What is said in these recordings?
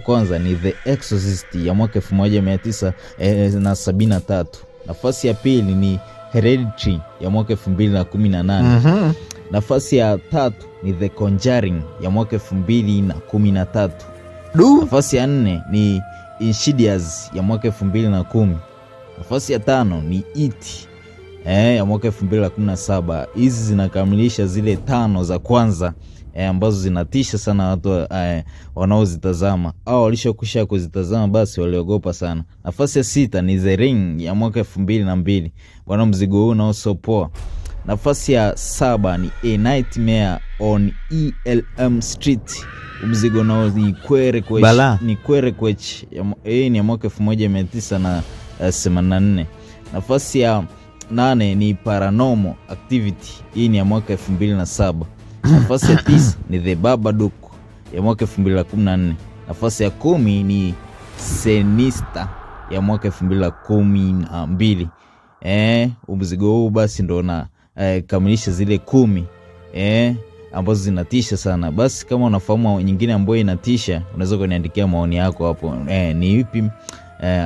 kwanza ni The Exorcist ya mwaka 1973. Nafasi ya pili ni Hereditary ya mwaka 2018. Nafasi ya tatu ni The Conjuring ya mwaka 2013. Nafasi ya 4 ni Insidious ya mwaka 2010. Nafasi ya 5 ni It ya mwaka 2017. Hizi zinakamilisha zile 5 za kwanza ambazo zinatisha sana watu wanaozitazama au walishokwisha kuzitazama basi waliogopa sana. Nafasi ya 6 ni The Ring ya mwaka 2002. Bwana, mzigo huu unaosopoa. Nafasi ya 7 ni A Nightmare on Elm Street. Mzigo nao ni Kwere Kwech. Hii ni ya mwaka 1984. Nafasi ya 8 ni Paranormal Activity. Hii ni ya mwaka 2007. Nafasi ya 9 ni The Babadook ya mwaka 2014. Nafasi ya 10 ni Sinister ya mwaka 2012. Mzigo huu basi ndo na kamilisha zile 10 ambazo zinatisha sana. Basi kama unafahamu nyingine ambayo inatisha, unaweza kuniandikia maoni yako hapo. Ni ipi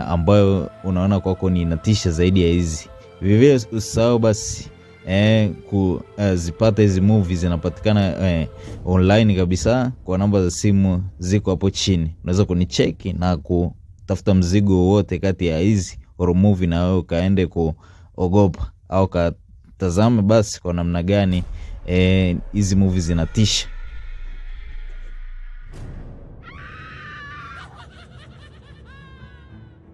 ambayo unaona kwako ni inatisha zaidi ya hizi? Vivyo usahau basi kuzipata hizi movies zinapatikana online kabisa kwa namba za simu ziko hapo chini. Unaweza kunicheki na kutafuta mzigo wote kati ya hizi horror movie na wewe kaende kuogopa au katazame basi kwa namna gani hizi movies zinatisha.